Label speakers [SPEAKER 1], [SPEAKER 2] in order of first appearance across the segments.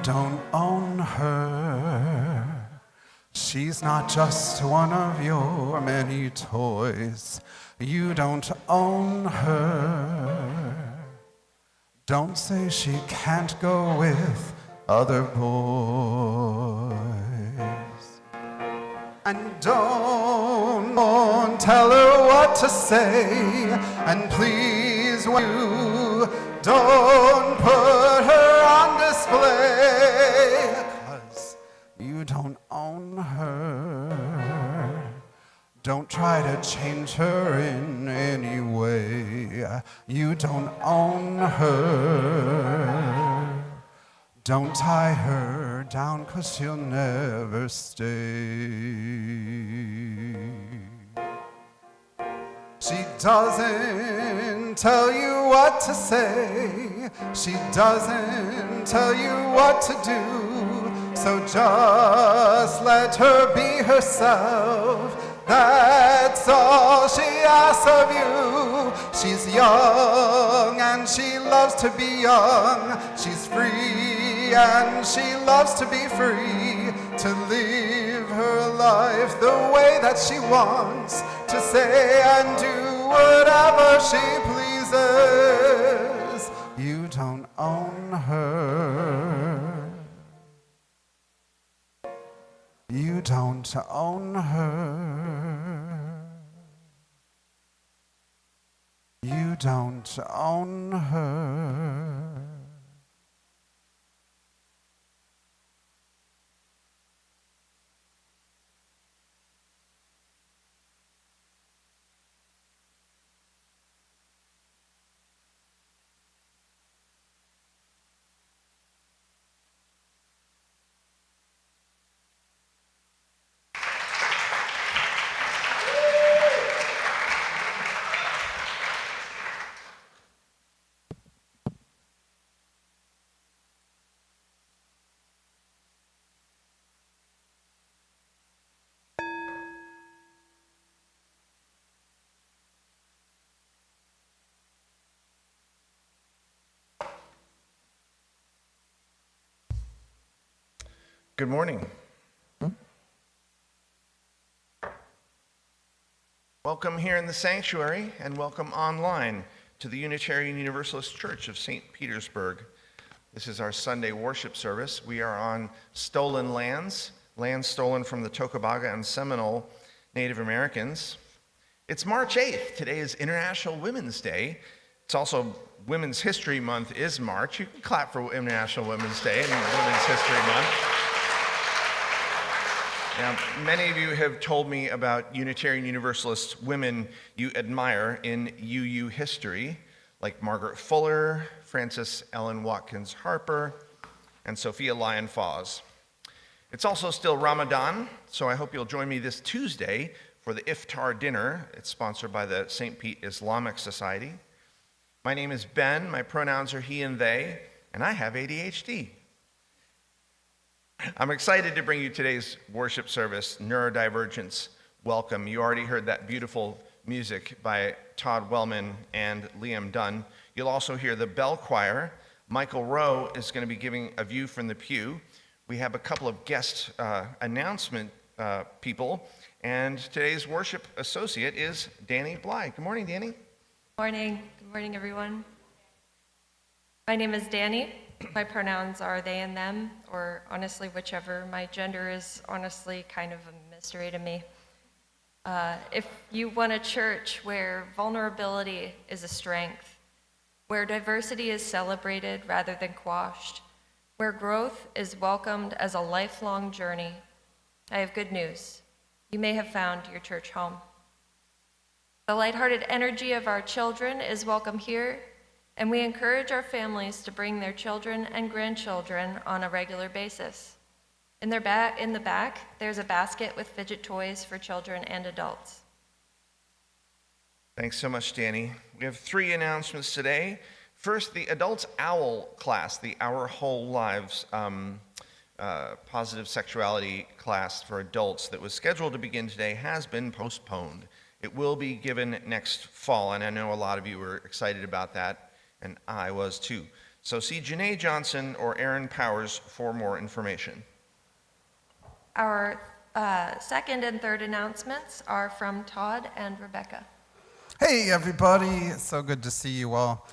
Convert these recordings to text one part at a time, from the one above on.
[SPEAKER 1] don't own her. She's not just one of your many toys. You don't own her. Don't say she can't go with other boys. And don't tell her what to say. And please, you don't put her on display. 'Cause you don't own her. Don't try to change her in any way. You don't own her. Don't tie her down, 'cause she'll never stay. She doesn't tell you what to say. She doesn't tell you what to do. So just let her be herself. That's all she asks of you. She's young and she loves to be young. She's free and she loves to be free. To live her life the way that she wants. To say and do whatever she pleases. You don't own her. You don't own her. You don't own her.
[SPEAKER 2] Good morning. Welcome here in the sanctuary and welcome online to the Unitarian Universalist Church of St. Petersburg. This is our Sunday worship service. We are on stolen lands stolen from the Tocobaga and Seminole Native Americans. It's March 8th. Today is International Women's Day. It's also Women's History Month is March. You can clap for International Women's Day and Women's History Month. Now, many of you have told me about Unitarian Universalist women you admire in UU history, like Margaret Fuller, Frances Ellen Watkins Harper, and Sophia Lyon Fawes. It's also still Ramadan, so I hope you'll join me this Tuesday for the Iftar dinner. It's sponsored by the St. Pete Islamic Society. My name is Ben, my pronouns are he and they, and I have ADHD. I'm excited to bring you today's worship service, Neurodivergents. Welcome. You already heard that beautiful music by Todd Wellman and Liam Dunn. You'll also hear the bell choir. Michael Rowe is going to be giving a view from the pew. We have a couple of guest announcement people, and today's worship associate is Dani Blye. Good morning, Dani.
[SPEAKER 3] Morning. Good morning, everyone. My name is Dani. My pronouns are they and them, or honestly, whichever. My gender is honestly kind of a mystery to me. If you want a church where vulnerability is a strength, where diversity is celebrated rather than quashed, where growth is welcomed as a lifelong journey, I have good news. You may have found your church home. The lighthearted energy of our children is welcome here, and we encourage our families to bring their children and grandchildren on a regular basis. In the back, there's a basket with fidget toys for children and adults.
[SPEAKER 2] Thanks so much, Dani. We have 3 announcements today. First, the Adults OWL class, the Our Whole Lives positive sexuality class for adults that was scheduled to begin today has been postponed. It will be given next fall, and I know a lot of you were excited about that, and I was too. So see Janae Johnson or Aaron Powers for more information.
[SPEAKER 3] Our second and third announcements are from Todd and Rebecca.
[SPEAKER 1] Hey, everybody. It's so good to see you all.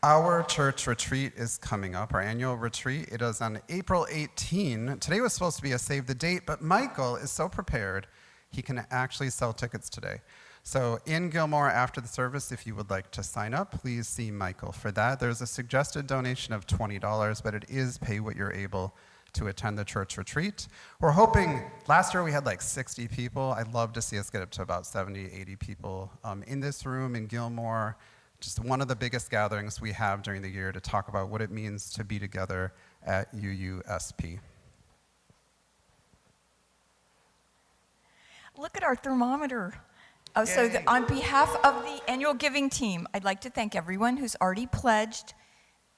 [SPEAKER 1] Our church retreat is coming up, our annual retreat. It is on April 18. Today was supposed to be a save the date, but Michael is so prepared, he can actually sell tickets today. So in Gilmore after the service, if you would like to sign up, please see Michael for that. There's a suggested donation of $20, but it is pay what you're able to attend the church retreat. We're hoping, last year we had like 60 people. I'd love to see us get up to about 70, 80 people in this room in Gilmore. Just one of the biggest gatherings we have during the year to talk about what it means to be together at UUSP.
[SPEAKER 4] Look at our thermometer. Oh, so on behalf of the annual giving team, I'd like to thank everyone who's already pledged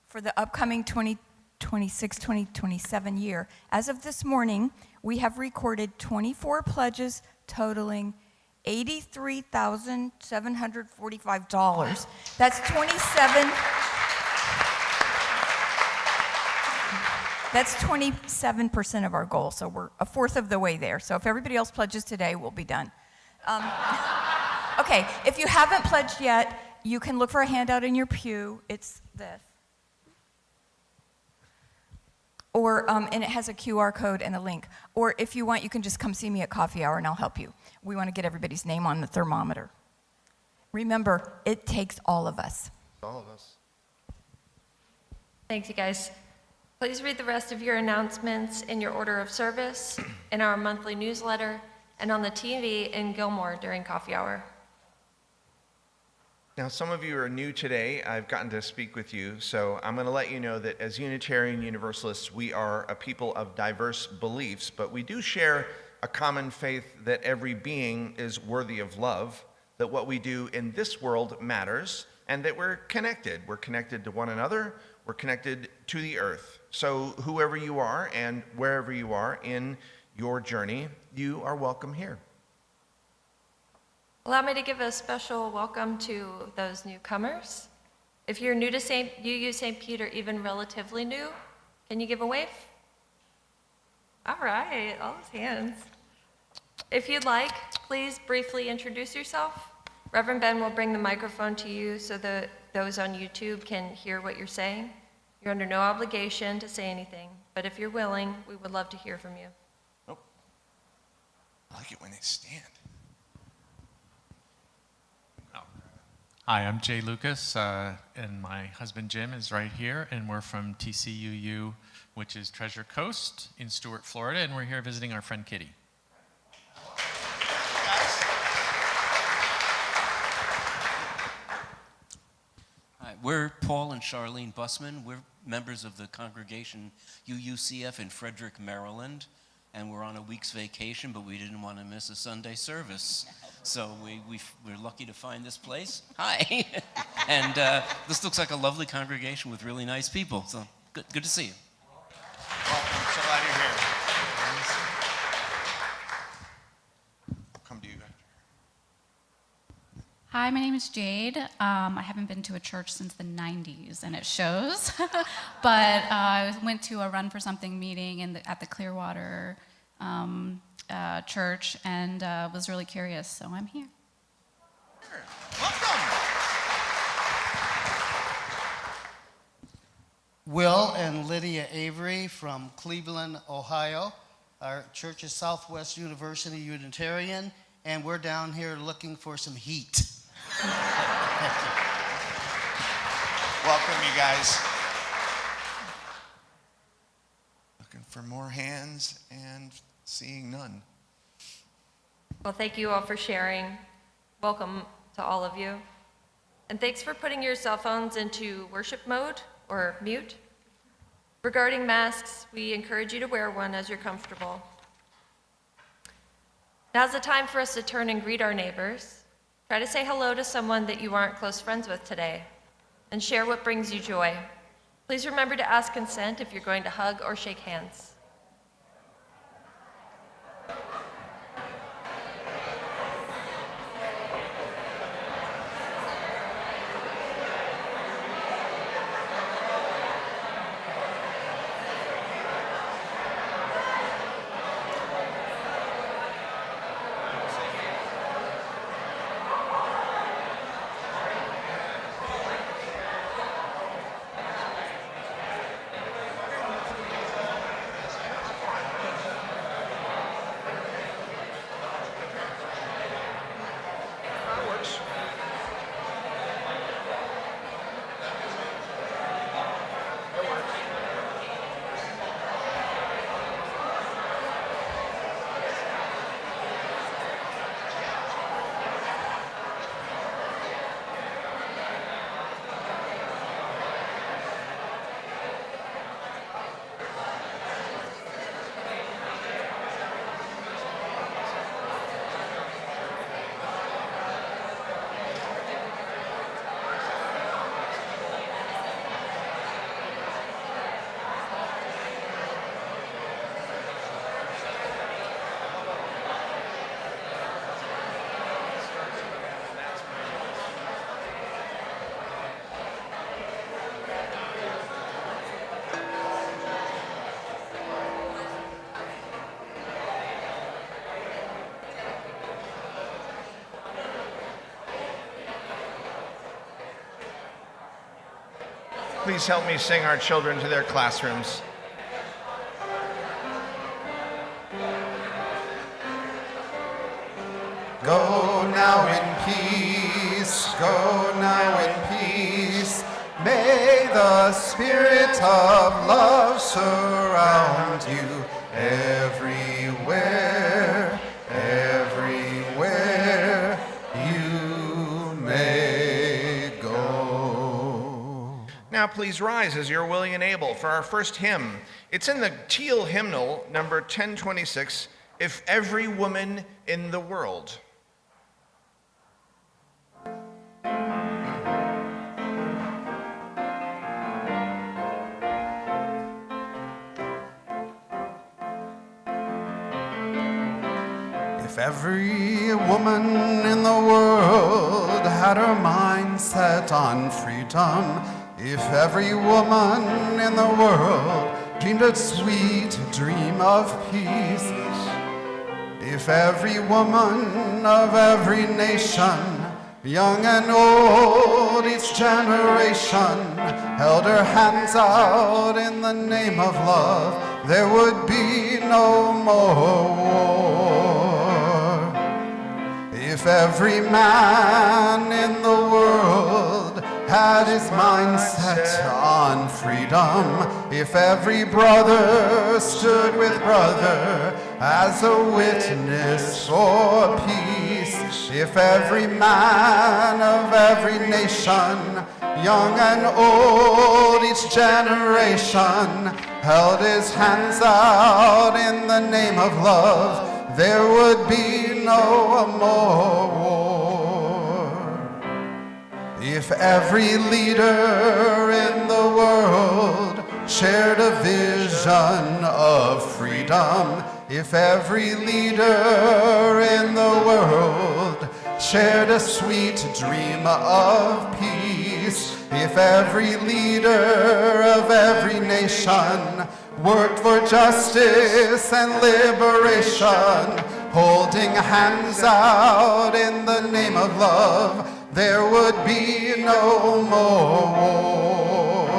[SPEAKER 4] for the upcoming 2026-2027 year. As of this morning, we have recorded 24 pledges totaling $83,745. That's 27% of our goal, so we're a fourth of the way there. So if everybody else pledges today, we'll be done. Okay, if you haven't pledged yet, you can look for a handout in your pew. It's this. Or, and it has a QR code and a link. Or if you want, you can just come see me at coffee hour and I'll help you. We want to get everybody's name on the thermometer. Remember, it takes all of us.
[SPEAKER 2] All of us.
[SPEAKER 3] Thanks, you guys. Please read the rest of your announcements in your order of service, in our monthly newsletter, and on the TV in Gilmore during coffee hour.
[SPEAKER 2] Now, some of you are new today. I've gotten to speak with you, so I'm going to let you know that as Unitarian Universalists, we are a people of diverse beliefs, but we do share a common faith that every being is worthy of love, that what we do in this world matters, and that we're connected. We're connected to one another. We're connected to the earth. So whoever you are and wherever you are in your journey, you are welcome here.
[SPEAKER 3] Allow me to give a special welcome to those newcomers. If you're new to UU St. Peter, even relatively new, can you give a wave? All right, all those hands. If you'd like, please briefly introduce yourself. Reverend Ben will bring the microphone to you so that those on YouTube can hear what you're saying. You're under no obligation to say anything, but if you're willing, we would love to hear from you.
[SPEAKER 2] Oh, I like it when they stand.
[SPEAKER 5] Hi, I'm Jay Lucas, and my husband Jim is right here, and we're from TCUU, which is Treasure Coast in Stuart, Florida, and we're here visiting our friend Kitty.
[SPEAKER 6] Hi, we're Paul and Charlene Bussman. We're members of the congregation UUCF in Frederick, Maryland, and we're on a week's vacation, but we didn't want to miss a Sunday service. So we're lucky to find this place. Hi. And this looks like a lovely congregation with really nice people. So good to see you.
[SPEAKER 2] Welcome. So glad you're here. I'll come to you after.
[SPEAKER 7] Hi, my name is Jade. I haven't been to a church since the 90s, and it shows. But I went to a Run for Something meeting at the Clearwater church and was really curious, so I'm here.
[SPEAKER 2] Welcome.
[SPEAKER 8] Will and Lydia Avery from Cleveland, Ohio. Our church is Southwest University Unitarian, and we're down here looking for some heat.
[SPEAKER 2] Welcome, you guys. Looking for more hands and seeing none.
[SPEAKER 3] Well, thank you all for sharing. Welcome to all of you. And thanks for putting your cell phones into worship mode or mute. Regarding masks, we encourage you to wear one as you're comfortable. Now's the time for us to turn and greet our neighbors. Try to say hello to someone that you aren't close friends with today, and share what brings you joy. Please remember to ask consent if you're going to hug or shake hands.
[SPEAKER 2] Please help me sing our children to their classrooms.
[SPEAKER 1] Go now in peace, go now in peace. May the spirit of love surround you everywhere, everywhere you may go.
[SPEAKER 2] Now please rise as you're willing and able for our first hymn. It's in the teal hymnal, number 1026, If Every Woman in the World.
[SPEAKER 1] If every woman in the world had her mind set on freedom, if every woman in the world dreamed a sweet dream of peace, if every woman of every nation, young and old, each generation, held her hands out in the name of love, there would be no more war. If every man in the world had his mind set on freedom, if every brother stood with brother as a witness for peace, if every man of every nation, young and old, each generation, held his hands out in the name of love, there would be no more war. If every leader in the world shared a vision of freedom, if every leader in the world shared a sweet dream of peace, if every leader of every nation worked for justice and liberation, holding hands out in the name of love, there would be no more war.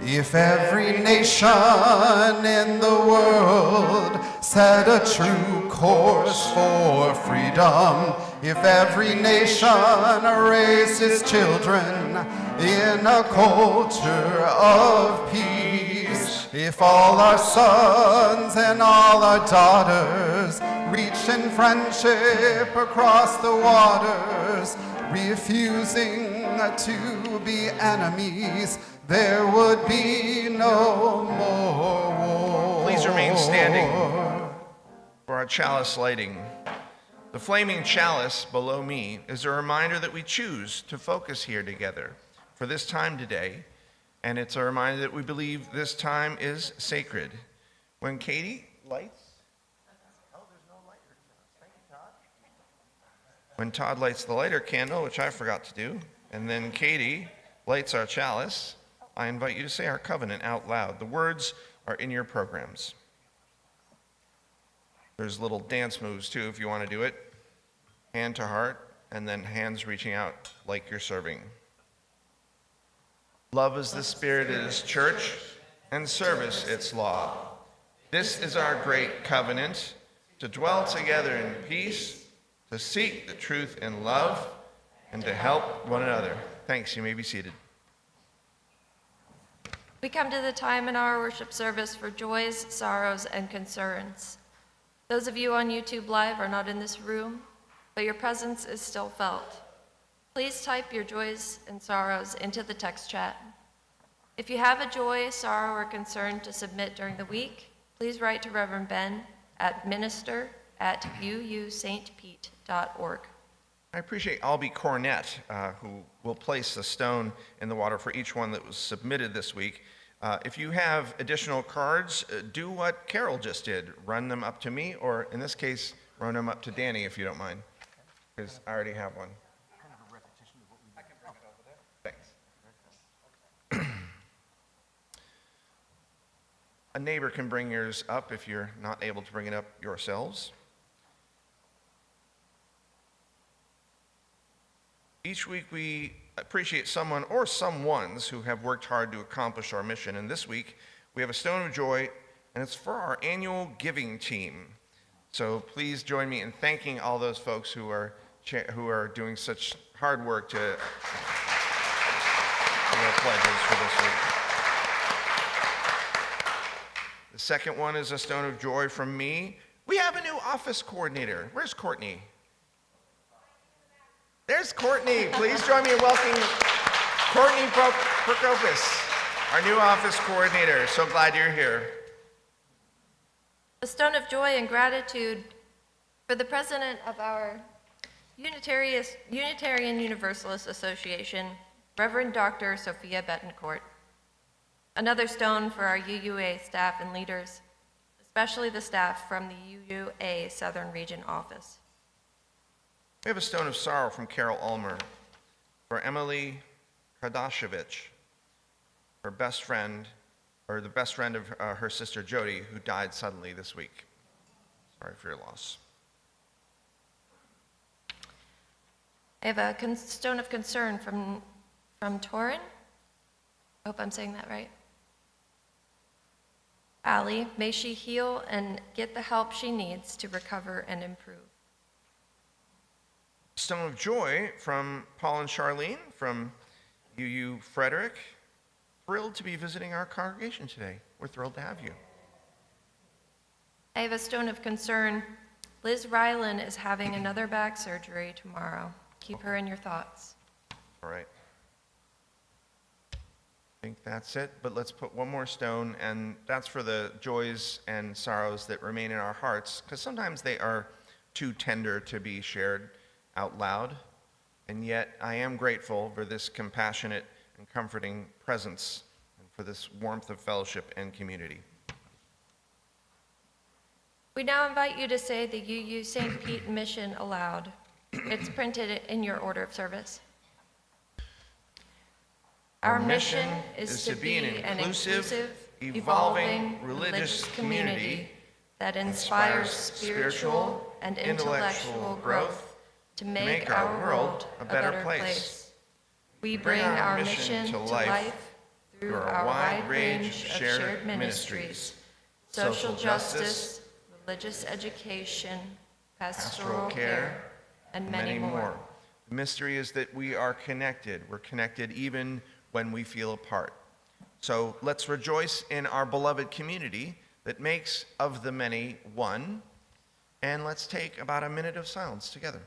[SPEAKER 1] If every nation in the world set a true course for freedom, if every nation raised its children in a culture of peace, if all our sons and all our daughters reached in friendship across the waters, refusing to be enemies, there would be no more war.
[SPEAKER 2] Please remain standing for our chalice lighting. The flaming chalice below me is a reminder that we choose to focus here together for this time today, and it's a reminder that we believe this time is sacred. When Katie lights, when Todd lights the lighter candle, which I forgot to do, and then Katie lights our chalice, I invite you to say our covenant out loud. The words are in your programs. There's little dance moves too if you want to do it. Hand to heart, and then hands reaching out like you're serving. Love is the spirit of this church, and service its law. This is our great covenant, to dwell together in peace, to seek the truth in love, and to help one another. Thanks, you may be seated.
[SPEAKER 3] We come to the time in our worship service for joys, sorrows, and concerns. Those of you on YouTube Live are not in this room, but your presence is still felt. Please type your joys and sorrows into the text chat. If you have a joy, sorrow, or concern to submit during the week, please write to Reverend Ben at minister@uustpete.org.
[SPEAKER 2] I appreciate Albie Cornett, who will place a stone in the water for each one that was submitted this week. If you have additional cards, do what Carol just did. Run them up to me, or in this case, run them up to Dani if you don't mind, because I already have one. Thanks. A neighbor can bring yours up if you're not able to bring it up yourselves. Each week we appreciate someone or someones who have worked hard to accomplish our mission. And this week, we have a Stone of Joy, and it's for our annual giving team. So please join me in thanking all those folks who are doing such hard work to do our pledges for this week. The second one is a Stone of Joy from me. We have a new office coordinator. Where's Courtney? There's Courtney. Please join me in welcoming Courtney Prokopis, our new office coordinator. So glad you're here.
[SPEAKER 3] A stone of joy and gratitude for the president of our Unitarian Universalist Association, Reverend Dr. Sophia Betancourt. Another stone for our UUA staff and leaders, especially the staff from the UUA Southern Region office.
[SPEAKER 2] We have a stone of sorrow from Carol Ulmer for Emily Kardashevich, her best friend, or the best friend of her sister Jody, who died suddenly this week. Sorry for your loss.
[SPEAKER 3] I have a stone of concern from Torin. I hope I'm saying that right. Allie, may she heal and get the help she needs to recover and improve.
[SPEAKER 2] Stone of Joy from Paul and Charlene from UU Frederick. Thrilled to be visiting our congregation today. We're thrilled to have you.
[SPEAKER 3] I have a stone of concern. Liz Ryland is having another back surgery tomorrow. Keep her in your thoughts.
[SPEAKER 2] All right. I think that's it, but let's put one more stone, and that's for the joys and sorrows that remain in our hearts, because sometimes they are too tender to be shared out loud, and yet I am grateful for this compassionate and comforting presence and for this warmth of fellowship and community.
[SPEAKER 3] We now invite you to say the UU St. Pete mission aloud. It's printed in your order of service. Our mission is to be an inclusive, evolving, religious community that inspires spiritual and intellectual growth to make our world a better place. We bring our mission to life through our wide range of shared ministries: social justice, religious education, pastoral care, and many more.
[SPEAKER 2] The mystery is that we are connected. We're connected even when we feel apart. So let's rejoice in our beloved community that makes of the many one, and let's take about a minute of silence together.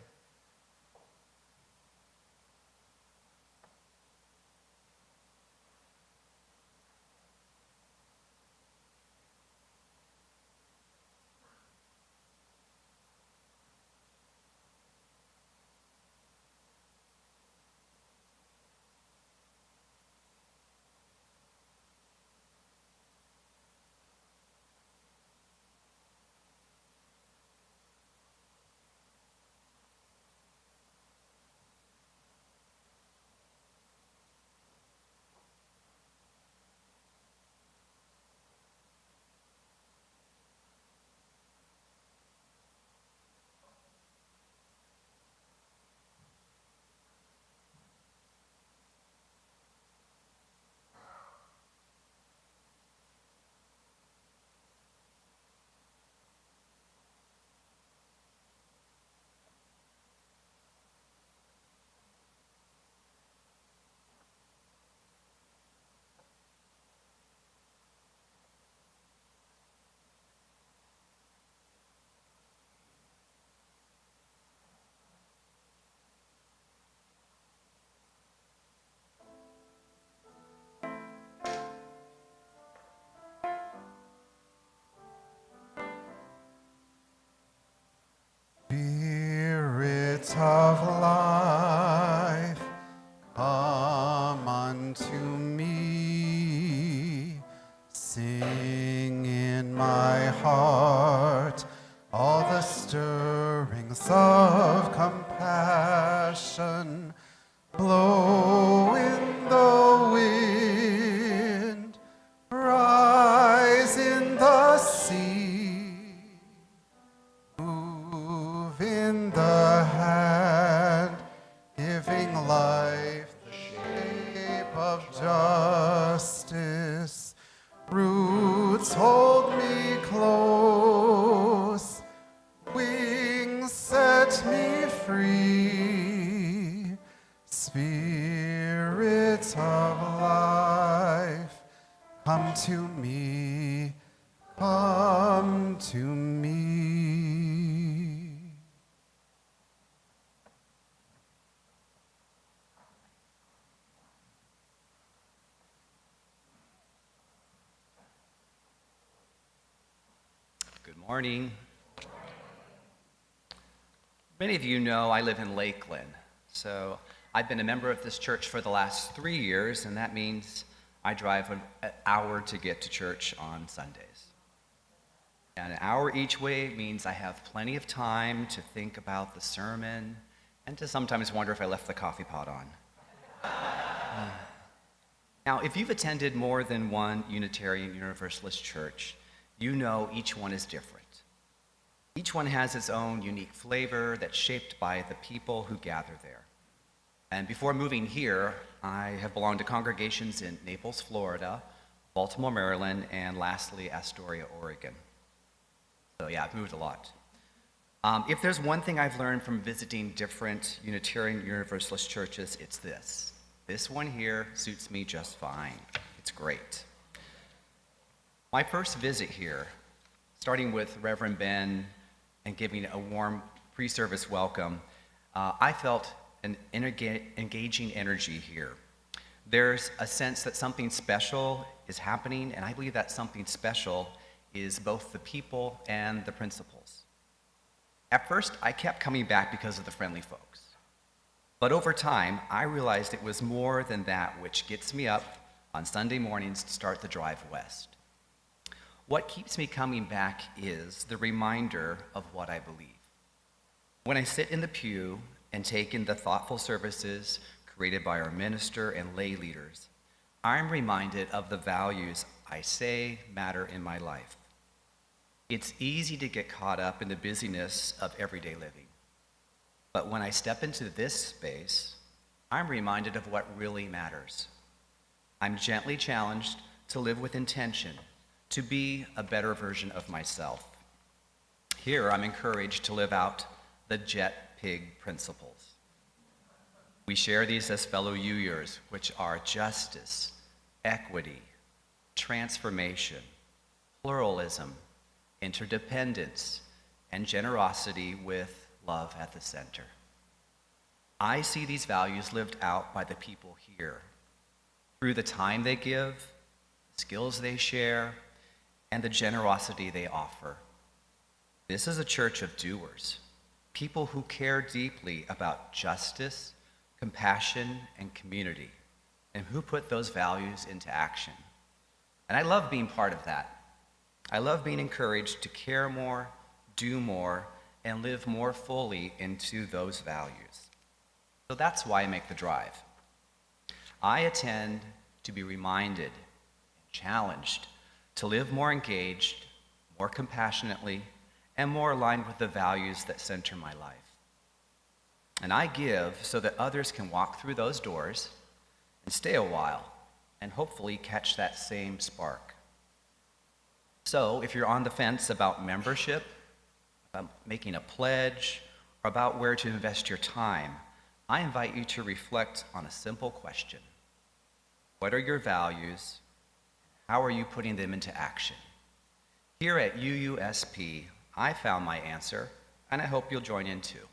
[SPEAKER 1] Spirit of life, come unto me. Sing in my heart all the stirrings of compassion. Blow in the wind, rise in the sea. Move in the hand, giving life the of life. Come to me, come to me.
[SPEAKER 9] Good morning. Many of you know I live in Lakeland, so I've been a member of this church for the last 3 years, and that means I drive an hour to get to church on Sundays. And an hour each way means I have plenty of time to think about the sermon and to sometimes wonder if I left the coffee pot on. Now, if you've attended more than one Unitarian Universalist church, you know each one is different. Each one has its own unique flavor that's shaped by the people who gather there. And before moving here, I have belonged to congregations in Naples, Florida, Baltimore, Maryland, and lastly, Astoria, Oregon. So yeah, I've moved a lot. If there's one thing I've learned from visiting different Unitarian Universalist churches, it's this. This one here suits me just fine. It's great. My first visit here, starting with Reverend Ben and giving a warm pre-service welcome, I felt an engaging energy here. There's a sense that something special is happening, and I believe that something special is both the people and the principles. At first, I kept coming back because of the friendly folks. But over time, I realized it was more than that which gets me up on Sunday mornings to start the drive west. What keeps me coming back is the reminder of what I believe. When I sit in the pew and take in the thoughtful services created by our minister and lay leaders, I'm reminded of the values I say matter in my life. It's easy to get caught up in the busyness of everyday living. But when I step into this space, I'm reminded of what really matters. I'm gently challenged to live with intention, to be a better version of myself. Here, I'm encouraged to live out the jet pig principles. We share these as fellow UUers, which are justice, equity, transformation, pluralism, interdependence, and generosity with love at the center. I see these values lived out by the people here through the time they give, the skills they share, and the generosity they offer. This is a church of doers, people who care deeply about justice, compassion, and community, and who put those values into action. And I love being part of that. I love being encouraged to care more, do more, and live more fully into those values. So that's why I make the drive. I attend to be reminded and challenged to live more engaged, more compassionately, and more aligned with the values that center my life. And I give so that others can walk through those doors and stay a while and hopefully catch that same spark. So if you're on the fence about membership, about making a pledge, or about where to invest your time, I invite you to reflect on a simple question. What are your values? How are you putting them into action? Here at UUSP, I found my answer, and I hope you'll join in too.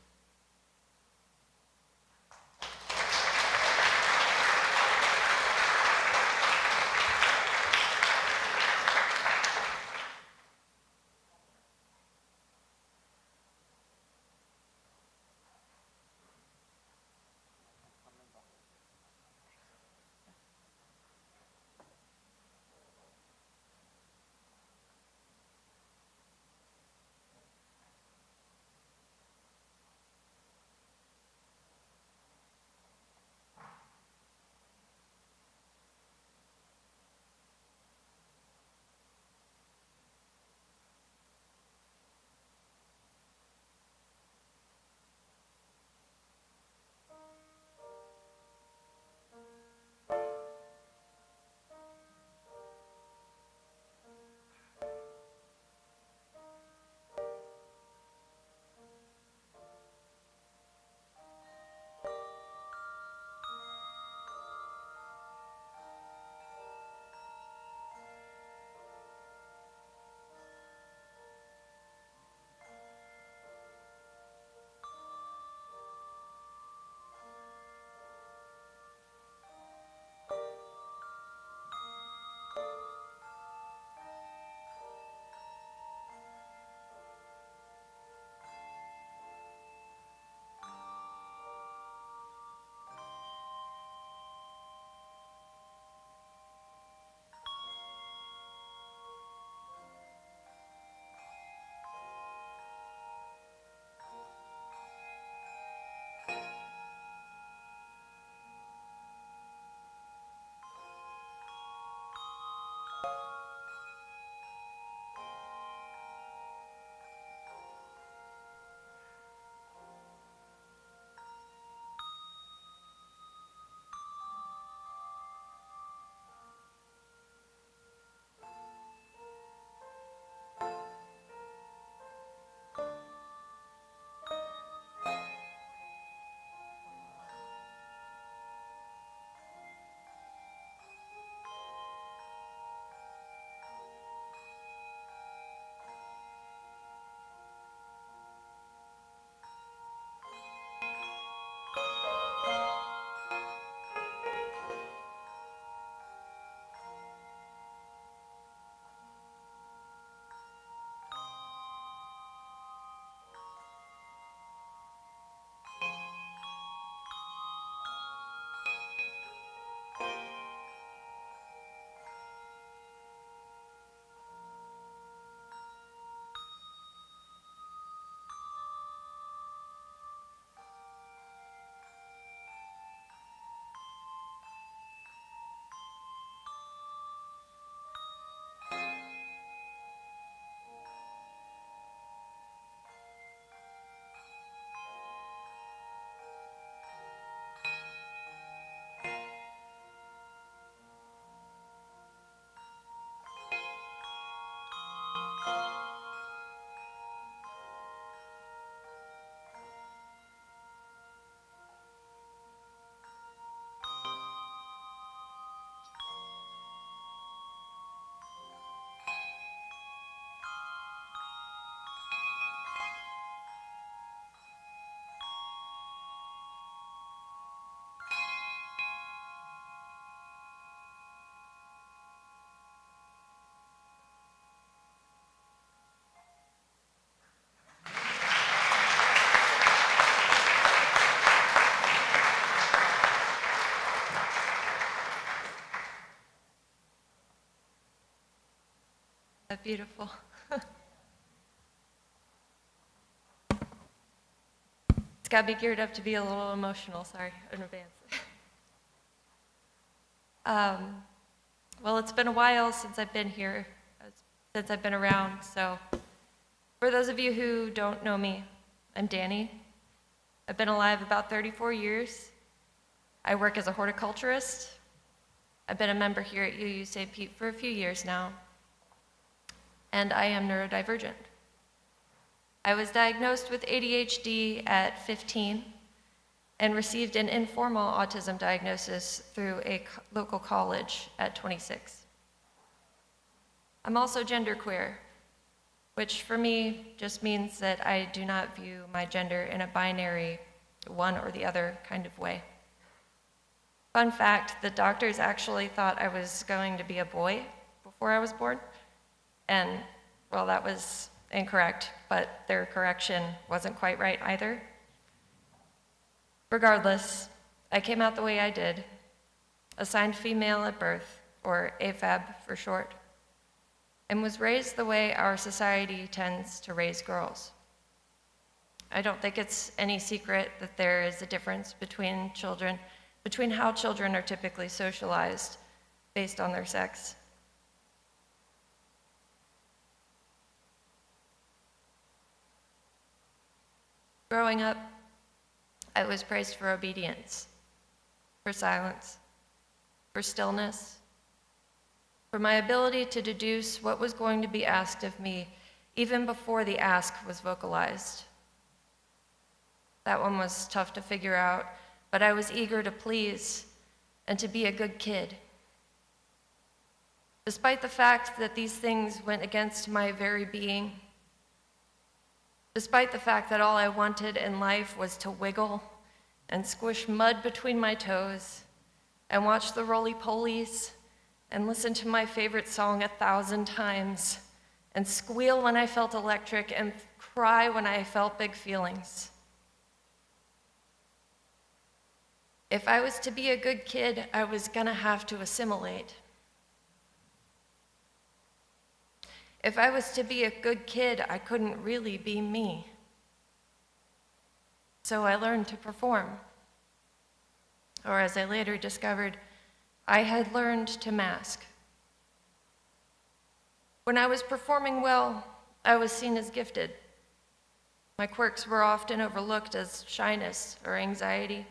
[SPEAKER 3] that beautiful? It's got me geared up to be a little emotional, sorry, in advance. Well, it's been a while since I've been here, since I've been around, so for those of you who don't know me, I'm Dani. I've been alive about 34 years. I work as a horticulturist. I've been a member here at UU St. Pete for a few years now, and I am neurodivergent. I was diagnosed with ADHD at 15 and received an informal autism diagnosis through a local college at 26. I'm also genderqueer, which for me just means that I do not view my gender in a binary one or the other kind of way. Fun fact, the doctors actually thought I was going to be a boy before I was born, and well, that was incorrect, but their correction wasn't quite right either. Regardless, I came out the way I did, assigned female at birth, or AFAB for short, and was raised the way our society tends to raise girls. I don't think it's any secret that there is a difference between how children are typically socialized based on their sex. Growing up, I was praised for obedience, for silence, for stillness, for my ability to deduce what was going to be asked of me even before the ask was vocalized. That one was tough to figure out, but I was eager to please and to be a good kid. Despite the fact that these things went against my very being, despite the fact that all I wanted in life was to wiggle and squish mud between my toes and watch the roly-polies and listen to my favorite song 1,000 times and squeal when I felt electric and cry when I felt big feelings. If I was to be a good kid, I was gonna have to assimilate. If I was to be a good kid, I couldn't really be me. So I learned to perform. Or as I later discovered, I had learned to mask. When I was performing well, I was seen as gifted. My quirks were often overlooked as shyness or anxiety.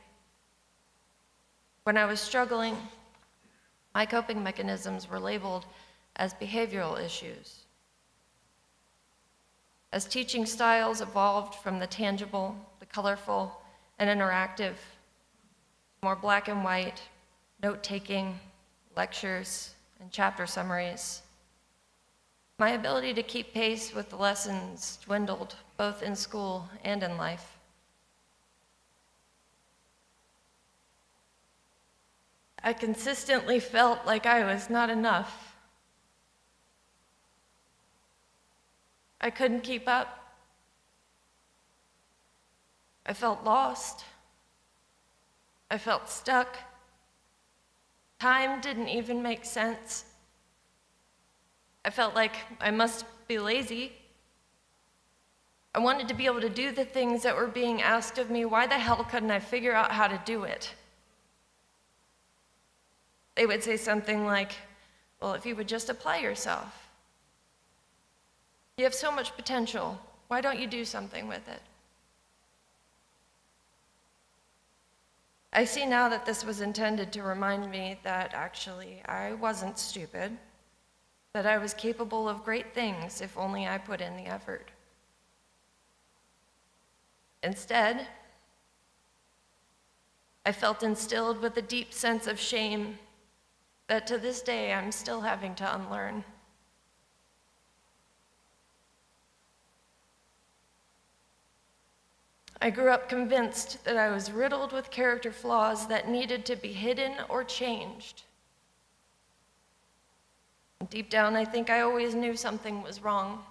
[SPEAKER 3] When I was struggling, my coping mechanisms were labeled as behavioral issues. As teaching styles evolved from the tangible, the colorful, and interactive, more black and white, note-taking, lectures, and chapter summaries, my ability to keep pace with the lessons dwindled both in school and in life. I consistently felt like I was not enough. I couldn't keep up. I felt lost. I felt stuck. Time didn't even make sense. I felt like I must be lazy. I wanted to be able to do the things that were being asked of me. Why the hell couldn't I figure out how to do it? They would say something like, well, if you would just apply yourself. You have so much potential. Why don't you do something with it? I see now that this was intended to remind me that actually I wasn't stupid, that I was capable of great things if only I put in the effort. Instead, I felt instilled with a deep sense of shame that to this day I'm still having to unlearn. I grew up convinced that I was riddled with character flaws that needed to be hidden or changed. Deep down, I think I always knew something was wrong.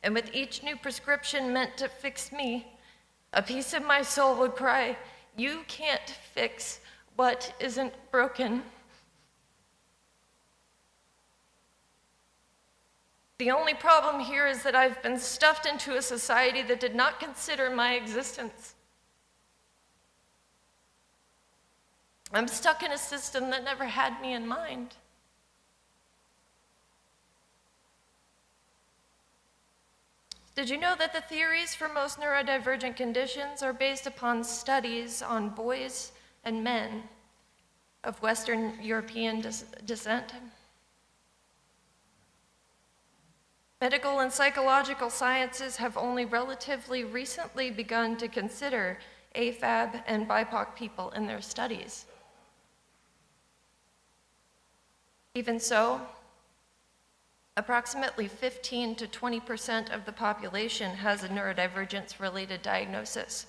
[SPEAKER 3] And with each new prescription meant to fix me, a piece of my soul would cry, "You can't fix what isn't broken." The only problem here is that I've been stuffed into a society that did not consider my existence. I'm stuck in a system that never had me in mind. Did you know that the theories for most neurodivergent conditions are based upon studies on boys and men of Western European descent? Medical and psychological sciences have only relatively recently begun to consider AFAB and BIPOC people in their studies. Even so, approximately 15 to 20% of the population has a neurodivergence-related diagnosis.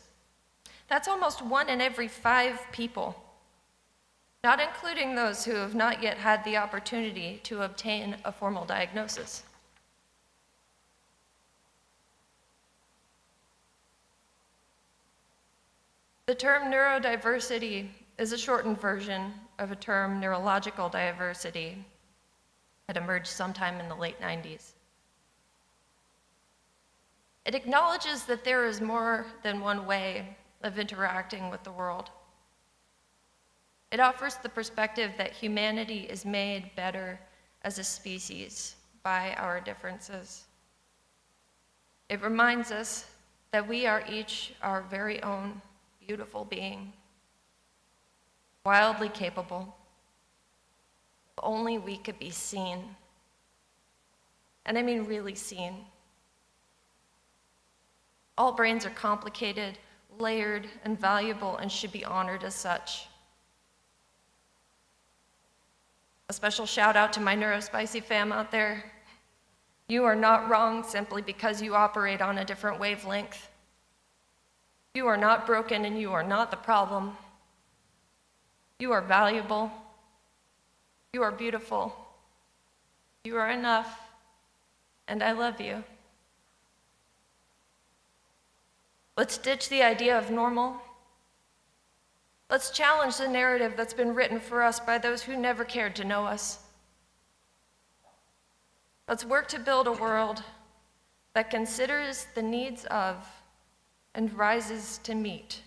[SPEAKER 3] That's almost 1 in every 5 people, not including those who have not yet had the opportunity to obtain a formal diagnosis. The term neurodiversity is a shortened version of a term neurological diversity that emerged sometime in the late 90s. It acknowledges that there is more than one way of interacting with the world. It offers the perspective that humanity is made better as a species by our differences. It reminds us that we are each our very own beautiful being, wildly capable. If only we could be seen. And I mean really seen. All brains are complicated, layered, and valuable, and should be honored as such. A special shout out to my Neurospicy fam out there. You are not wrong simply because you operate on a different wavelength. You are not broken and you are not the problem. You are valuable. You are beautiful. You are enough. And I love you. Let's ditch the idea of normal. Let's challenge the narrative that's been written for us by those who never cared to know us. Let's work to build a world that considers the needs of and rises to meet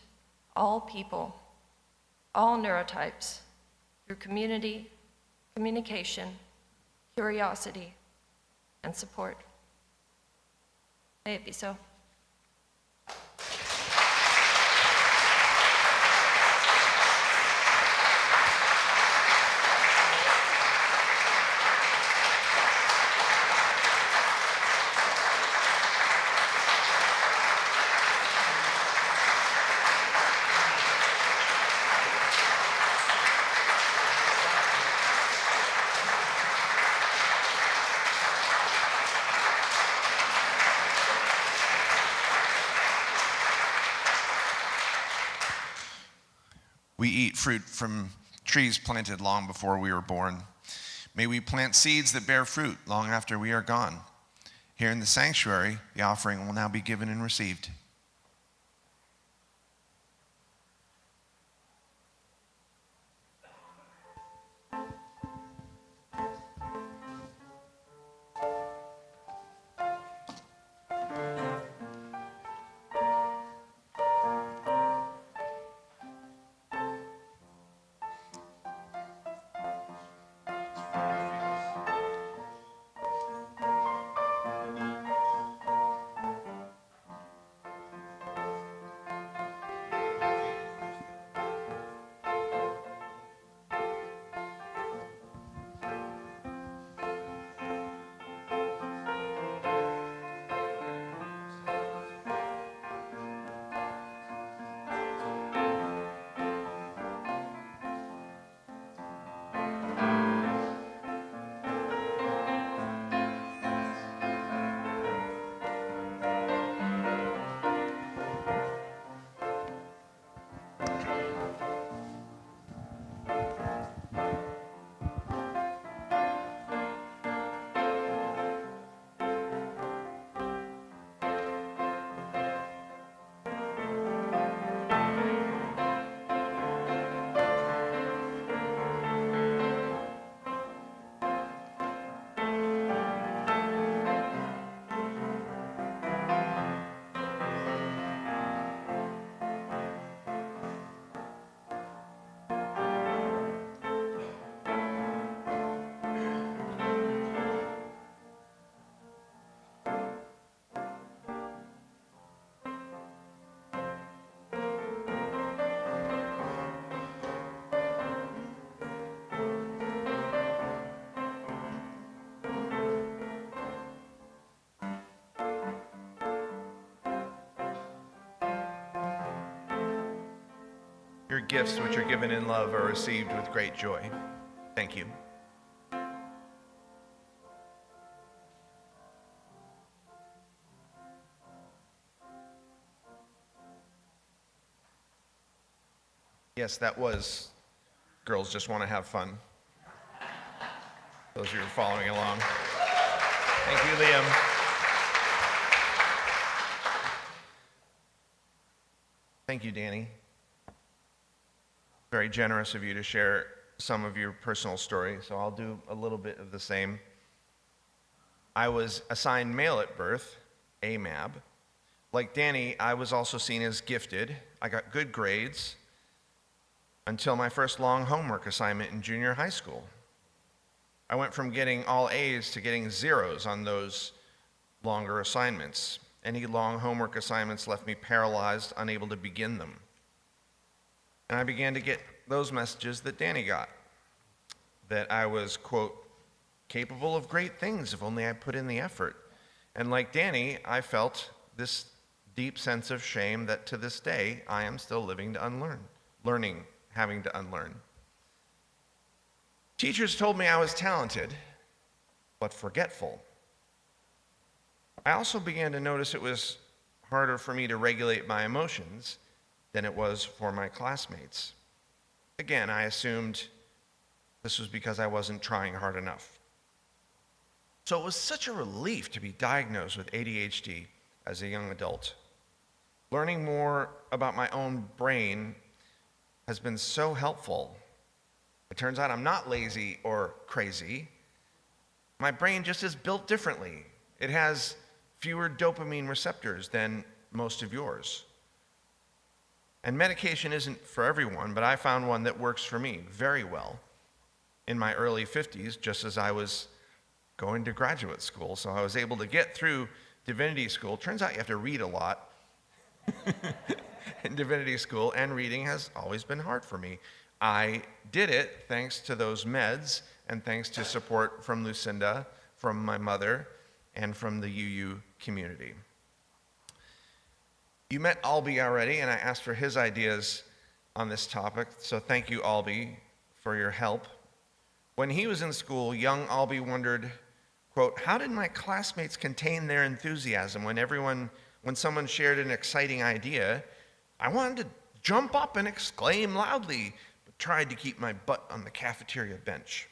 [SPEAKER 3] all people, all neurotypes, through community, communication, curiosity, and support. May it be so.
[SPEAKER 2] We eat fruit from trees planted long before we were born. May we plant seeds that bear fruit long after we are gone. Here in the sanctuary, the offering will now be given and received. Your gifts, which are given in love, are received with great joy. Thank you. Yes, that was Girls Just Want to Have Fun. Those of you who are following along. Thank you, Liam. Thank you, Dani. Very generous of you to share some of your personal story, so I'll do a little bit of the same. I was assigned male at birth, AMAB. Like Dani, I was also seen as gifted. I got good grades until my first long homework assignment in junior high school. I went from getting all A's to getting zeros on those longer assignments. Any long homework assignments left me paralyzed, unable to begin them. And I began to get those messages that Dani got, that I was, quote, capable of great things if only I put in the effort. And like Dani, I felt this deep sense of shame that to this day, I am still living to unlearn, having to unlearn. Teachers told me I was talented, but forgetful. I also began to notice it was harder for me to regulate my emotions than it was for my classmates. Again, I assumed this was because I wasn't trying hard enough. So it was such a relief to be diagnosed with ADHD as a young adult. Learning more about my own brain has been so helpful. It turns out I'm not lazy or crazy. My brain just is built differently. It has fewer dopamine receptors than most of yours. And medication isn't for everyone, but I found one that works for me very well in my early 50s, just as I was going to graduate school. So I was able to get through divinity school. Turns out you have to read a lot in divinity school, and reading has always been hard for me. I did it thanks to those meds and thanks to support from Lucinda, from my mother, and from the UU community. You met Albie already, and I asked for his ideas on this topic, so thank you, Albie, for your help. When he was in school, young Albie wondered, quote, how did my classmates contain their enthusiasm when someone shared an exciting idea? I wanted to jump up and exclaim loudly, but tried to keep my butt on the cafeteria bench.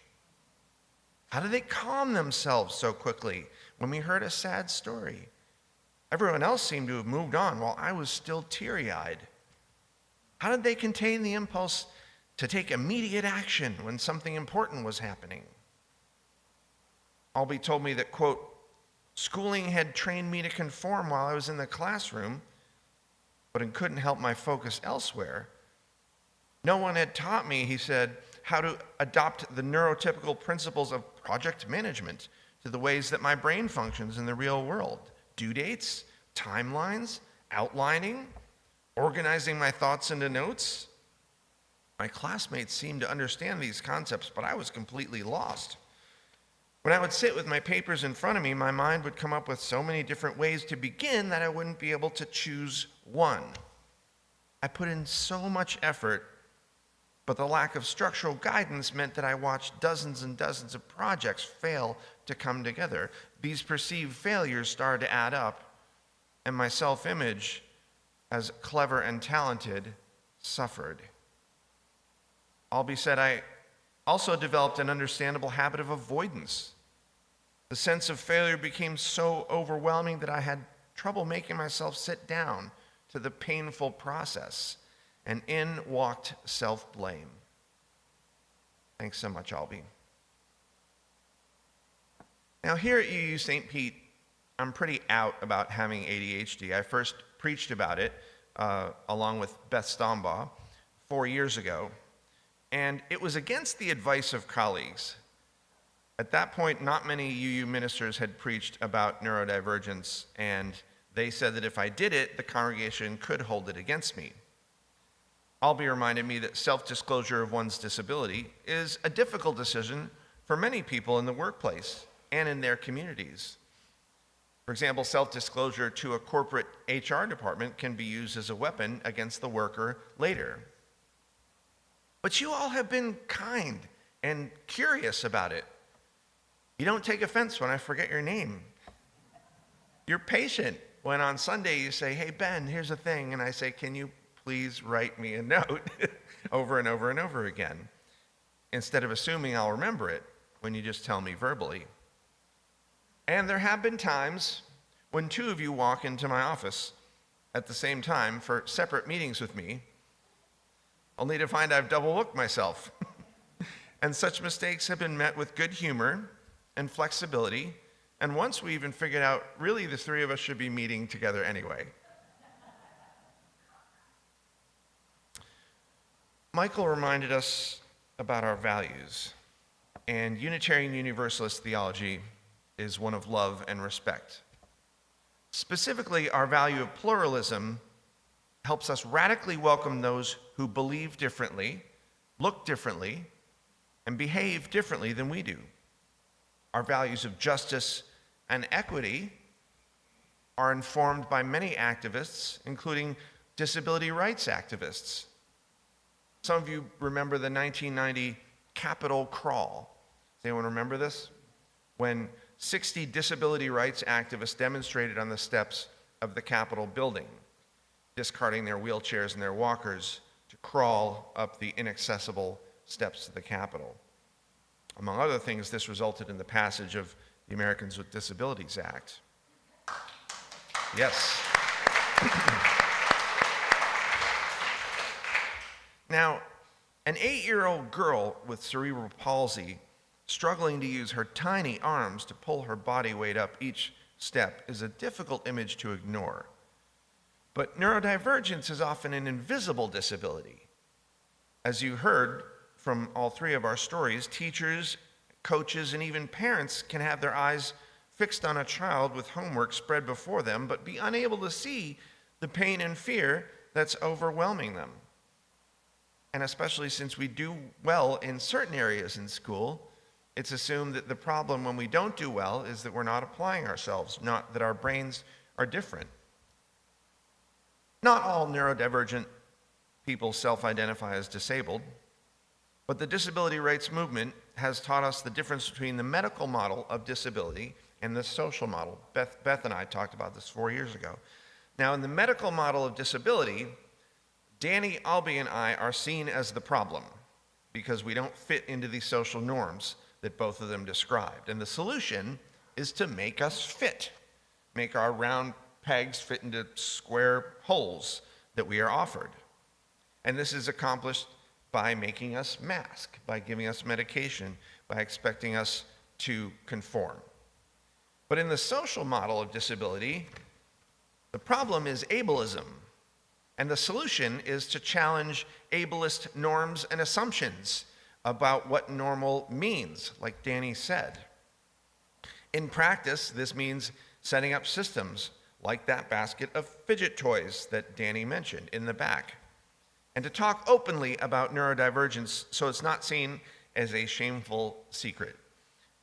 [SPEAKER 2] How did they calm themselves so quickly when we heard a sad story? Everyone else seemed to have moved on while I was still teary-eyed. How did they contain the impulse to take immediate action when something important was happening? Albie told me that, quote, schooling had trained me to conform while I was in the classroom, but it couldn't help my focus elsewhere. No one had taught me, he said, how to adopt the neurotypical principles of project management to the ways that my brain functions in the real world. Due dates, timelines, outlining, organizing my thoughts into notes. My classmates seemed to understand these concepts, but I was completely lost. When I would sit with my papers in front of me, my mind would come up with so many different ways to begin that I wouldn't be able to choose one. I put in so much effort, but the lack of structural guidance meant that I watched dozens and dozens of projects fail to come together. These perceived failures started to add up, and my self-image as clever and talented suffered. Albie said I also developed an understandable habit of avoidance. The sense of failure became so overwhelming that I had trouble making myself sit down to the painful process, and in walked self-blame. Thanks so much, Albie. Now, here at UU St. Pete, I'm pretty out about having ADHD. I first preached about it along with Beth Stombaugh 4 years ago, and it was against the advice of colleagues. At that point, not many UU ministers had preached about neurodivergence, and they said that if I did it, the congregation could hold it against me. Albie reminded me that self-disclosure of one's disability is a difficult decision for many people in the workplace and in their communities. For example, self-disclosure to a corporate HR department can be used as a weapon against the worker later. But you all have been kind and curious about it. You don't take offense when I forget your name. You're patient when on Sunday you say, hey, Ben, here's a thing. And I say, can you please write me a note over and over and over again, instead of assuming I'll remember it when you just tell me verbally. And there have been times when two of you walk into my office at the same time for separate meetings with me, only to find I've double booked myself. And such mistakes have been met with good humor and flexibility, and once we even figured out really the three of us should be meeting together anyway. Michael reminded us about our values, and Unitarian Universalist theology is one of love and respect. Specifically, our value of pluralism helps us radically welcome those who believe differently, look differently, and behave differently than we do. Our values of justice and equity are informed by many activists, including disability rights activists. Some of you remember the 1990 Capitol Crawl. Does anyone remember this? When 60 disability rights activists demonstrated on the steps of the Capitol building, discarding their wheelchairs and their walkers to crawl up the inaccessible steps to the Capitol. Among other things, this resulted in the passage of the Americans with Disabilities Act. Yes. Now, an 8-year-old girl with cerebral palsy struggling to use her tiny arms to pull her body weight up each step is a difficult image to ignore. But neurodivergence is often an invisible disability. As you heard from all three of our stories, teachers, coaches, and even parents can have their eyes fixed on a child with homework spread before them, but be unable to see the pain and fear that's overwhelming them. And especially since we do well in certain areas in school, it's assumed that the problem when we don't do well is that we're not applying ourselves, not that our brains are different. Not all neurodivergent people self-identify as disabled, but the disability rights movement has taught us the difference between the medical model of disability and the social model. Beth and I talked about this 4 years ago. Now, in the medical model of disability, Dani, Albie, and I are seen as the problem because we don't fit into these social norms that both of them described. And the solution is to make us fit, make our round pegs fit into square holes that we are offered. And this is accomplished by making us mask, by giving us medication, by expecting us to conform. But in the social model of disability, the problem is ableism. And the solution is to challenge ableist norms and assumptions about what normal means, like Dani said. In practice, this means setting up systems like that basket of fidget toys that Dani mentioned in the back, and to talk openly about neurodivergence so it's not seen as a shameful secret.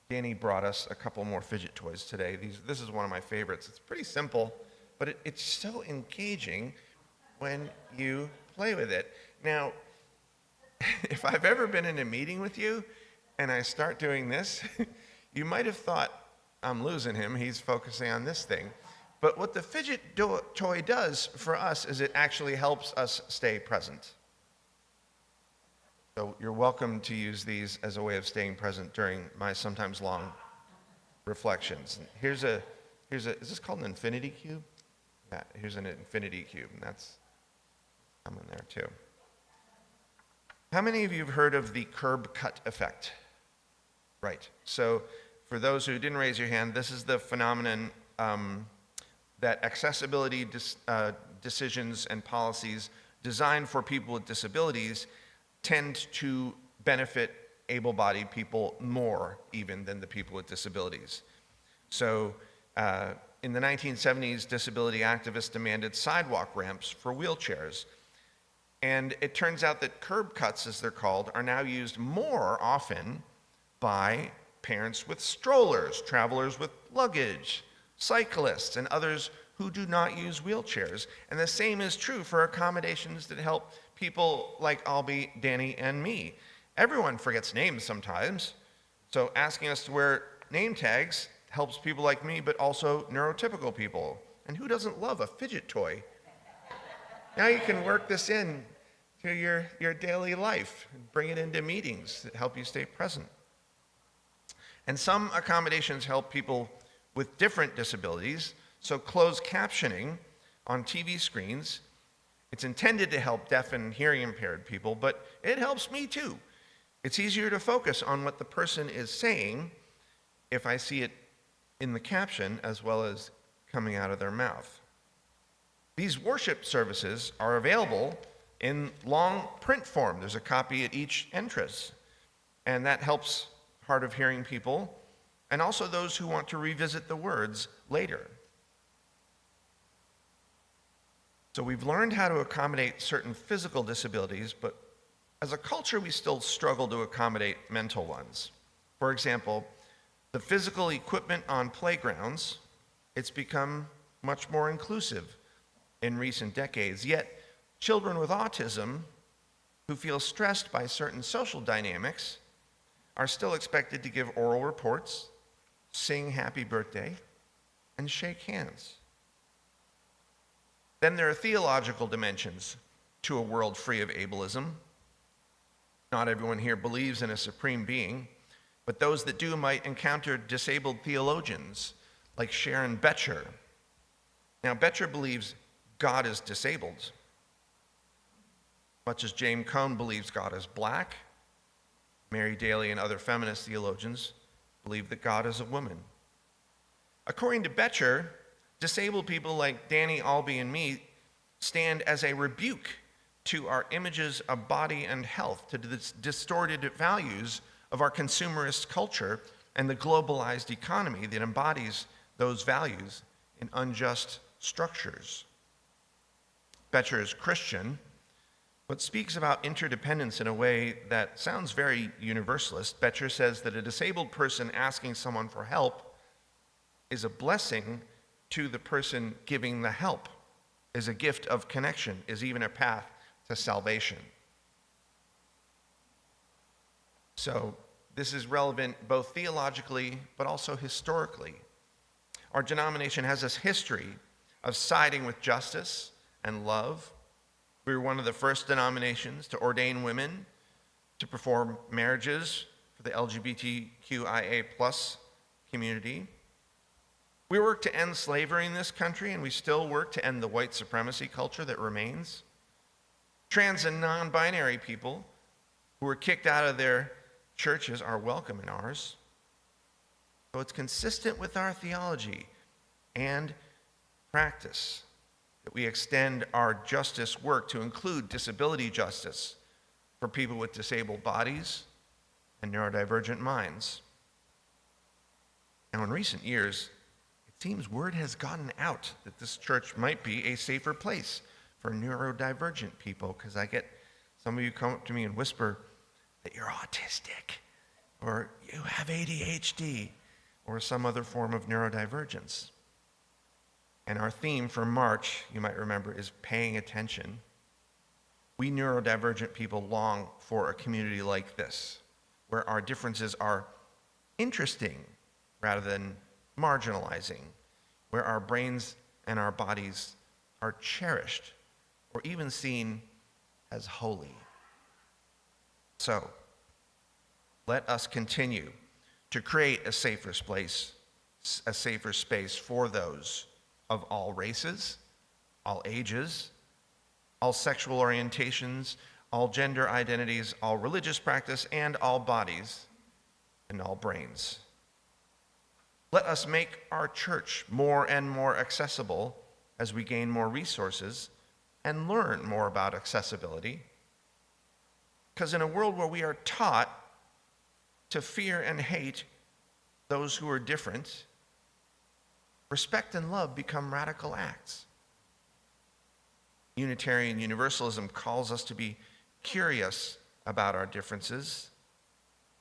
[SPEAKER 2] Dani brought us a couple more fidget toys today. This is one of my favorites. It's pretty simple, but it's so engaging when you play with it. Now, if I've ever been in a meeting with you and I start doing this, you might have thought, I'm losing him, he's focusing on this thing. But what the fidget toy does for us is it actually helps us stay present. So you're welcome to use these as a way of staying present during my sometimes long reflections. Here's a, is this called an infinity cube? Yeah, here's an infinity cube, and that's coming there too. How many of you have heard of the curb cut effect? Right, so for those who didn't raise your hand, this is the phenomenon that accessibility decisions and policies designed for people with disabilities tend to benefit able-bodied people more even than the people with disabilities. So in the 1970s, disability activists demanded sidewalk ramps for wheelchairs. And it turns out that curb cuts, as they're called, are now used more often by parents with strollers, travelers with luggage, cyclists, and others who do not use wheelchairs. And the same is true for accommodations that help people like Albie, Dani, and me. Everyone forgets names sometimes, so asking us to wear name tags helps people like me, but also neurotypical people. And who doesn't love a fidget toy? Now you can work this in to your daily life and bring it into meetings that help you stay present. And some accommodations help people with different disabilities. So closed captioning on TV screens, it's intended to help deaf and hearing impaired people, but it helps me too. It's easier to focus on what the person is saying if I see it in the caption as well as coming out of their mouth. These worship services are available in long print form. There's a copy at each entrance, and that helps hard of hearing people and also those who want to revisit the words later. So we've learned how to accommodate certain physical disabilities, but as a culture, we still struggle to accommodate mental ones. For example, the physical equipment on playgrounds, it's become much more inclusive in recent decades. Yet, children with autism who feel stressed by certain social dynamics are still expected to give oral reports, sing happy birthday, and shake hands. Then there are theological dimensions to a world free of ableism. Not everyone here believes in a supreme being, but those that do might encounter disabled theologians like Sharon Betcher. Now, Betcher believes God is disabled, much as James Cone believes God is black. Mary Daly and other feminist theologians believe that God is a woman. According to Betcher, disabled people like Dani, Albie, and me stand as a rebuke to our images of body and health, to the distorted values of our consumerist culture and the globalized economy that embodies those values in unjust structures. Betcher is Christian, but speaks about interdependence in a way that sounds very universalist. Betcher says that a disabled person asking someone for help is a blessing to the person giving the help, is a gift of connection, is even a path to salvation. So this is relevant both theologically but also historically. Our denomination has this history of siding with justice and love. We were one of the first denominations to ordain women to perform marriages for the LGBTQIA+ community. We work to end slavery in this country, and we still work to end the white supremacy culture that remains. Trans and non-binary people who were kicked out of their churches are welcome in ours. So it's consistent with our theology and practice that we extend our justice work to include disability justice for people with disabled bodies and neurodivergent minds. Now, in recent years, it seems word has gotten out that this church might be a safer place for neurodivergent people, because I get some of you come up to me and whisper that you're autistic, or you have ADHD, or some other form of neurodivergence. And our theme for March, you might remember, is paying attention. We neurodivergent people long for a community like this, where our differences are interesting rather than marginalizing, where our brains and our bodies are cherished or even seen as holy. So, let us continue to create a safer space for those of all races, all ages, all sexual orientations, all gender identities, all religious practice, and all bodies and all brains. Let us make our church more and more accessible as we gain more resources and learn more about accessibility. Because in a world where we are taught to fear and hate those who are different, respect and love become radical acts. Unitarian Universalism calls us to be curious about our differences.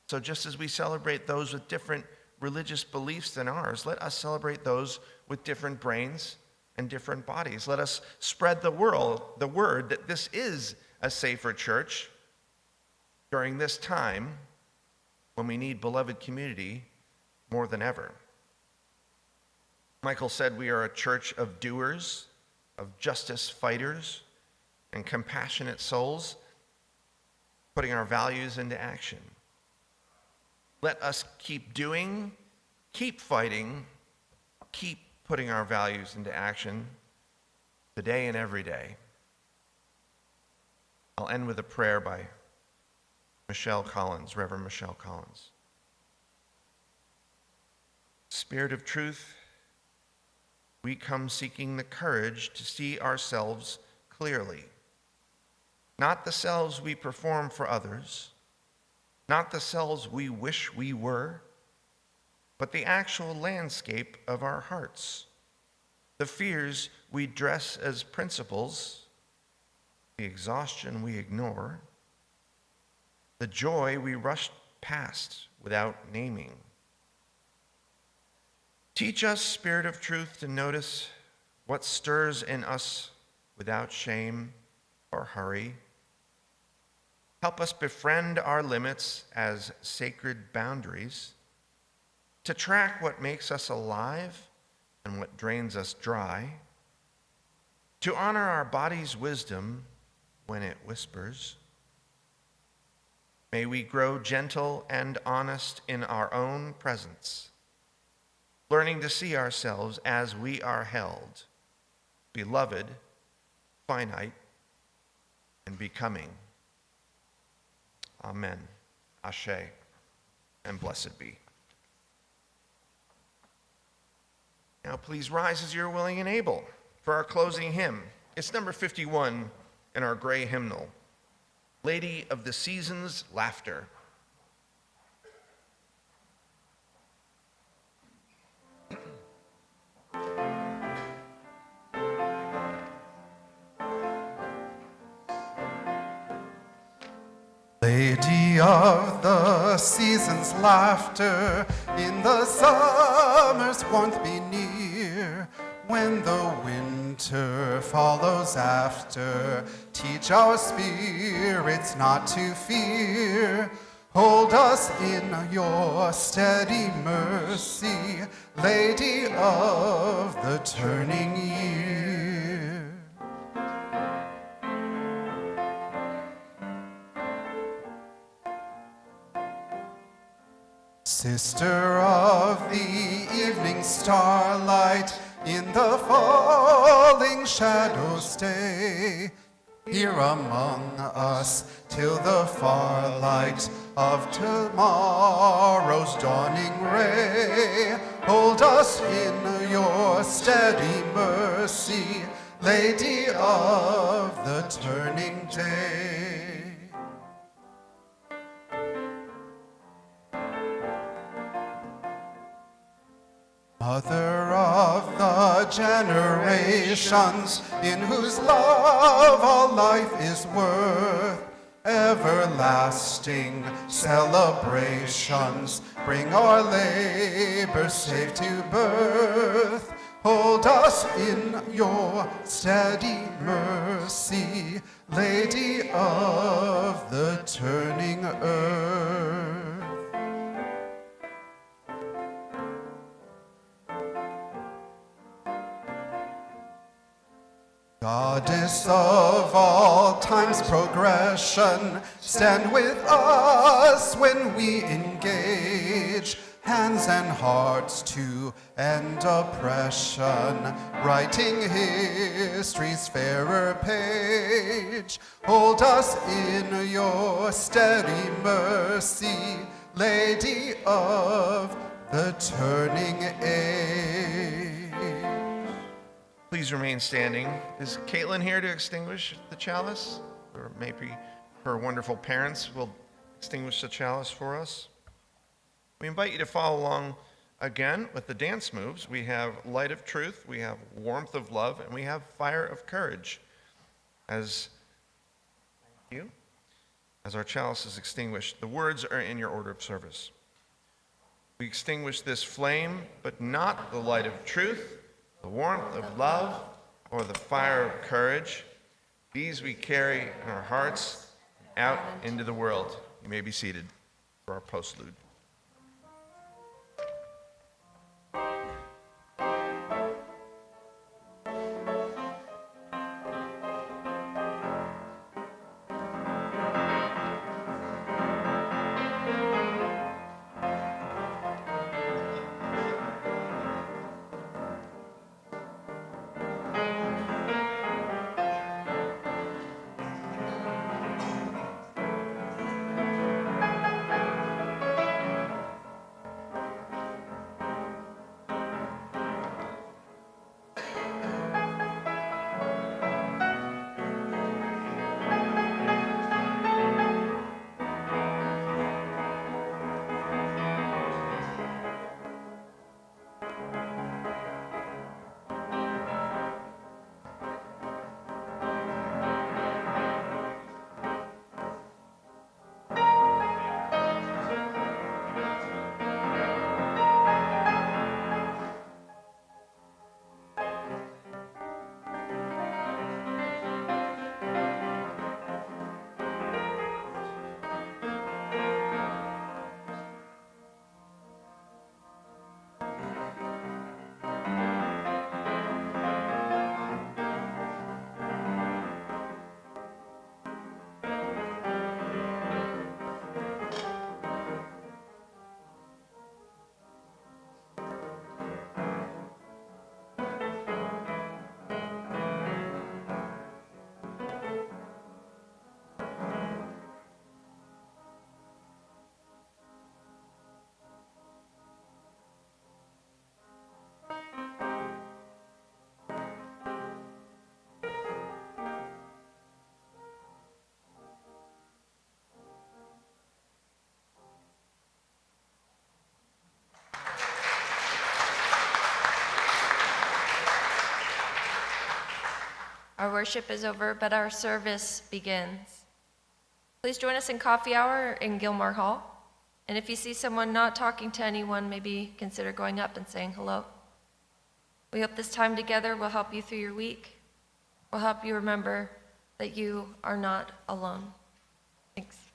[SPEAKER 2] So just as we celebrate those with different religious beliefs than ours, let us celebrate those with different brains and different bodies. Let us spread the word that this is a safer church during this time when we need beloved community more than ever. Michael said we are a church of doers, of justice fighters, and compassionate souls, putting our values into action. Let us keep doing, keep fighting, keep putting our values into action today and every day. I'll end with a prayer by Michelle Collins, Reverend Michelle Collins. Spirit of truth, we come seeking the courage to see ourselves clearly. Not the selves we perform for others, not the selves we wish we were, but the actual landscape of our hearts, the fears we dress as principles, the exhaustion we ignore, the joy we rush past without naming. Teach us, Spirit of truth, to notice what stirs in us without shame or hurry. Help us befriend our limits as sacred boundaries, to track what makes us alive and what drains us dry, to honor our body's wisdom when it whispers. May we grow gentle and honest in our own presence, learning to see ourselves as we are held, beloved, finite, and becoming. Amen. Ashe, and blessed be. Now please rise as you're willing and able for our closing hymn. It's number 51 in our gray hymnal, Lady of the Seasons, Laughter.
[SPEAKER 1] Lady of the season's laughter, in the summer's warmth be near. When the winter follows after, teach our spirits not to fear. Hold us in your steady mercy, Lady of the turning year. Sister of the evening starlight, in the falling shadows stay. Here among us till the far light of tomorrow's dawning ray. Hold us in your steady mercy, Lady of the turning day. Mother of the generations, in whose love all life is worth, everlasting celebrations bring our labor safe to birth. Hold us in your steady mercy, Lady of the turning earth. Goddess of all time's progression, stand with us when we engage, hands and hearts to end oppression, writing history's fairer page. Hold us in your steady mercy, Lady of the turning age.
[SPEAKER 2] Please remain standing. Is Caitlin here to extinguish the chalice? Or maybe her wonderful parents will extinguish the chalice for us. We invite you to follow along again with the dance moves. We have Light of Truth, we have Warmth of Love, and we have Fire of Courage. As our chalice is extinguished, the words are in your order of service. We extinguish this flame, but not the light of truth. the warmth of love, or the fire of courage. These we carry in our hearts out into the world. You may be seated for our postlude.
[SPEAKER 3] Our worship is over, but our service begins. Please join us in coffee hour in Gilmore Hall. And if you see someone not talking to anyone, maybe consider going up and saying hello. We hope this time together will help you through your week. Will help you remember that you are not alone. Thanks.